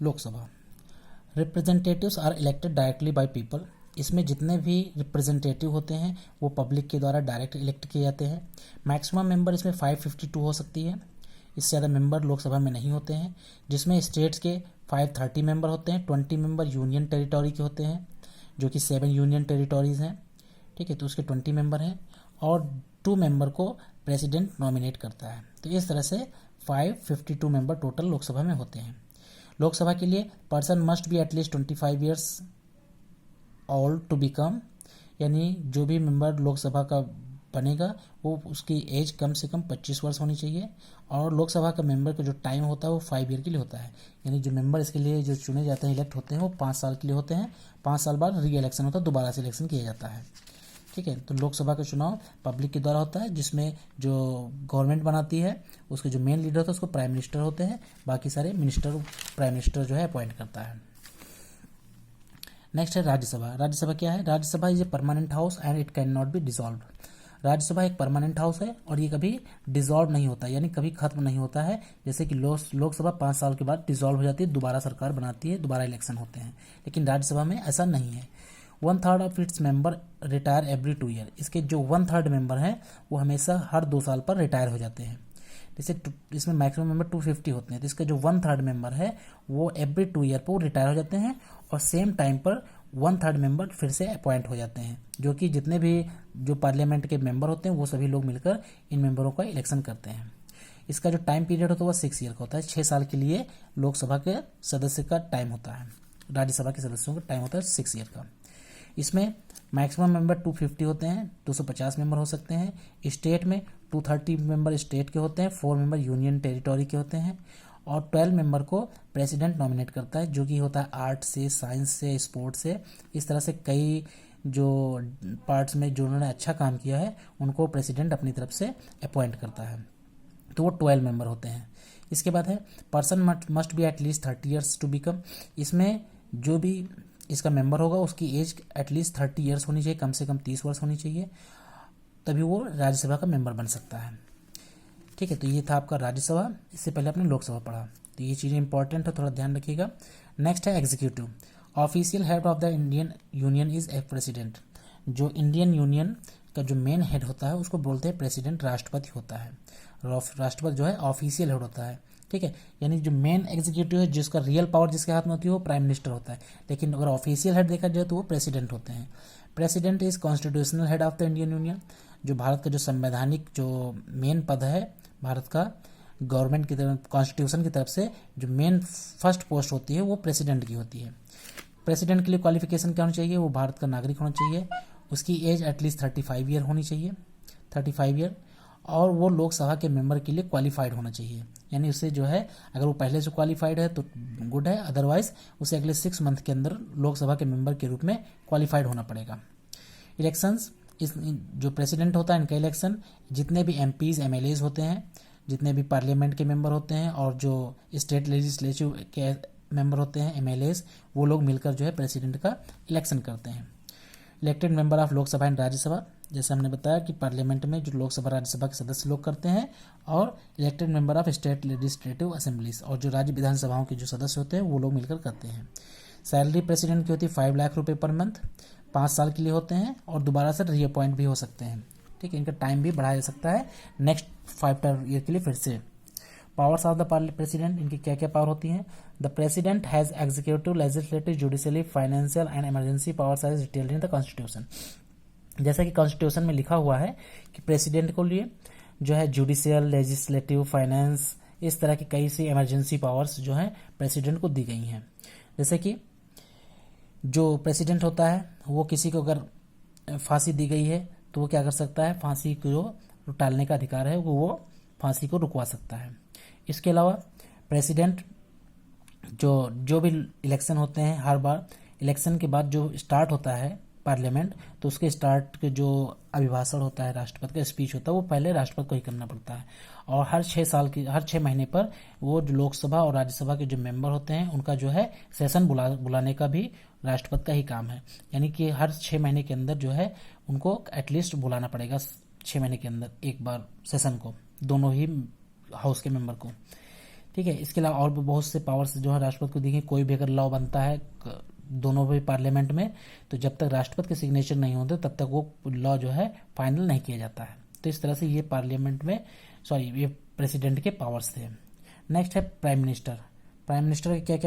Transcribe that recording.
Lok Sabha. Representatives are elected directly by people. इसमें जितने भी रिप्रेजेंटेटिव होते हैं वो पब्लिक के द्वारा डायरेक्ट इलेक्ट किए जाते हैं। मैक्सिमम मेंबर इसमें 552 हो सकती है, इससे ज़्यादा मेंबर लोकसभा में नहीं होते हैं। जिसमें स्टेट्स के 530 मेंबर होते हैं, 20 मेंबर यूनियन टेरिटोरी के होते हैं, जो कि 7 यूनियन टेरिटोरीज हैं। ठीक है, तो उसके 20 मेंबर हैं और 2 मेंबर को प्रेसिडेंट नॉमिनेट करता है। तो इस तरह से 552 मेंबर टोटल लोकसभा में होते हैं। लोकसभा के लिए person must be at least 25 years old to become, यानी जो भी मेंबर लोकसभा का बनेगा वो उसकी एज कम से कम 25 वर्ष होनी चाहिए। और लोकसभा का मेंबर का जो टाइम होता है वो 5 ईयर के लिए होता है, यानी जो मेंबर इसके लिए जो चुने जाते हैं, इलेक्ट होते हैं, वो 5 साल के लिए होते हैं। 5 साल बाद री इलेक्शन होता है, दोबारा से इलेक्शन किया जाता है। ठीक है, तो लोकसभा का चुनाव पब्लिक के द्वारा होता है, जिसमें जो गवर्नमेंट बनाती है उसके जो मेन लीडर होता है उसको प्राइम मिनिस्टर होते हैं, बाकी सारे मिनिस्टर प्राइम मिनिस्टर जो है अपॉइंट करता है। नेक्स्ट है राज्यसभा। राज्यसभा क्या है? Rajya Sabha is a permanent house and it can not be dissolve. Rajya Sabha एक परमानेंट हाउस है और ये कभी डिसॉल्व नहीं होता, यानी कभी खत्म नहीं होता है। जैसे कि लोकसभा 5 साल के बाद डिसॉल्व हो जाती है, दोबारा सरकार बनाती है, दोबारा इलेक्शन होते हैं, लेकिन राज्यसभा में ऐसा नहीं है। 1/3 of its member retire every 2 year. इसके जो 1/3 मेंबर हैं वो हमेशा हर 2 साल पर रिटायर हो जाते हैं। जैसे इसमें मैक्सिमम मेंबर 250 होते हैं, तो इसके जो 1/3 मेंबर है वो एवरी 2 ईयर पर वो रिटायर हो जाते हैं और सेम टाइम पर 1/3 मेंबर फिर से अपॉइंट हो जाते हैं, जो कि जितने भी जो पार्लियामेंट के मेंबर होते हैं वो सभी लोग मिलकर इन मेंबरों का इलेक्शन करते हैं। इसका जो टाइम पीरियड होता है वो 6 ईयर का होता है। 6 साल के लिए लोकसभा के सदस्य का टाइम होता है, राज्यसभा के सदस्यों का टाइम होता है 6 ईयर का। इसमें मैक्सिमम मेंबर 250 होते हैं, 250 मेंबर हो सकते हैं। स्टेट में 230 मेंबर स्टेट के होते हैं, 4 मेंबर यूनियन टेरिटोरी के होते हैं और 12 मेंबर को प्रेसिडेंट नॉमिनेट करता है, जो कि होता है आर्ट से, साइंस से, स्पोर्ट्स से। इस तरह से कई जो पार्ट्स में जो उन्होंने अच्छा काम किया है उनको प्रेसिडेंट अपनी तरफ से अपॉइंट करता है, तो वो 12 मेंबर होते हैं। इसके बाद है person must be at least 30 years to become. इसमें जो भी इसका मेंबर होगा उसकी एज एटलीस्ट 30 ईयर्स होनी चाहिए, कम से कम 30 वर्ष होनी चाहिए, तभी वो राज्यसभा का मेंबर बन सकता है। ठीक है, तो ये था आपका राज्यसभा। इससे पहले आपने लोकसभा पढ़ा, तो ये चीज़ें इंपॉर्टेंट है, थोड़ा ध्यान रखिएगा। नेक्स्ट है executive. Official head of the Indian union is a president. जो इंडियन यूनियन का जो मेन हेड होता है उसको बोलते हैं प्रेसिडेंट, राष्ट्रपति होता है। राष्ट्रपति जो है ऑफिशियल हेड होता है। ठीक है, यानी जो मेन एग्जीक्यूटिव है, जिसका रियल पावर जिसके हाथ में होती है वो प्राइम मिनिस्टर होता है, लेकिन अगर ऑफिशियल हेड देखा जाए तो वो प्रेसिडेंट होते हैं। President is constitutional head of the Indian union. जो भारत का जो संवैधानिक जो मेन पद है भारत का, गवर्नमेंट की तरफ, कॉन्स्टिट्यूशन की तरफ से जो मेन फर्स्ट पोस्ट होती है वो प्रेसिडेंट की होती है। प्रेसिडेंट के लिए क्वालिफिकेशन क्या होनी चाहिए? वो भारत का नागरिक होना चाहिए, उसकी एज एटलीस्ट 35 ईयर होनी चाहिए, 35 ईयर, और वो लोकसभा के मेंबर के लिए क्वालिफाइड होना चाहिए। यानी उससे जो है अगर वो पहले से क्वालिफाइड है तो गुड है, अदरवाइज उसे अगले 6 मंथ के अंदर लोकसभा के मेंबर के रूप में क्वालिफाइड होना पड़ेगा। इलेक्शंस, इस जो प्रेसिडेंट होता है इनका इलेक्शन, जितने भी एमपीज एमएलएज होते हैं, जितने भी पार्लियामेंट के मेंबर होते हैं और जो स्टेट लेजिस्लेटिव के मेंबर होते हैं एमएलएज, वो लोग मिलकर जो है प्रेसिडेंट का इलेक्शन करते हैं। Elected member of Lok Sabha and Rajya Sabha, जैसे हमने बताया कि पार्लियामेंट में जो लोकसभा राज्यसभा के सदस्य लोग करते हैं, और elected member of state legislative assemblies, और जो राज्य विधानसभाओं के जो सदस्य होते हैं वो लोग मिलकर करते हैं। सैलरी प्रेसिडेंट की होती है 5 लाख रुपये पर मंथ, 5 साल के लिए होते हैं और दोबारा से रीअपॉइंट भी हो सकते हैं। ठीक है, इनका टाइम भी बढ़ाया जा सकता है नेक्स्ट 5 ईयर के लिए फिर से। पावर्स ऑफ द प्रेसिडेंट, इनकी क्या क्या पावर होती हैं? The president has executive, legislative, judicially, financial and emergency powers as detailed in the constitution. जैसा कि कॉन्स्टिट्यूशन में लिखा हुआ है कि प्रेसिडेंट को लिए जो है जुडिशियल, लेजिस्लेटिव, फाइनेंस, इस तरह की कई सी इमरजेंसी पावर्स जो है प्रेसिडेंट को दी गई हैं। जैसे कि जो प्रेसिडेंट होता है वो किसी को अगर फांसी दी गई है तो वो क्या कर सकता है? फांसी को जो टालने का अधिकार है वो फांसी को रुकवा सकता है। इसके अलावा प्रेसिडेंट जो भी इलेक्शन होते हैं, हर बार इलेक्शन के बाद जो स्टार्ट होता है पार्लियामेंट, तो उसके स्टार्ट के जो अभिभाषण होता है, राष्ट्रपति का स्पीच होता है, वो पहले राष्ट्रपति को ही करना पड़ता है। और हर 6 महीने पर वो जो लोकसभा और राज्यसभा के जो मेंबर होते हैं उनका जो है सेशन बुलाने का भी राष्ट्रपति का ही काम है। यानी कि हर 6 महीने के अंदर जो है उनको एटलीस्ट बुलाना पड़ेगा, 6 महीने के अंदर एक बार सेशन को, दोनों ही हाउस के मेंबर को। ठीक है। इसके अलावा और भी बहुत से पावर्स जो है राष्ट्रपति को दी गई। कोई भी अगर लॉ बनता है दोनों भी पार्लियामेंट में, तो जब तक राष्ट्रपति के सिग्नेचर नहीं होते तब तक वो लॉ जो है फाइनल नहीं किया जाता है। तो इस तरह से ये पार्लियामेंट में ये प्रेसिडेंट के पावर्स थे। नेक्स्ट है प्राइम मिनिस्टर। प्राइम मिनिस्टर के क्या क्या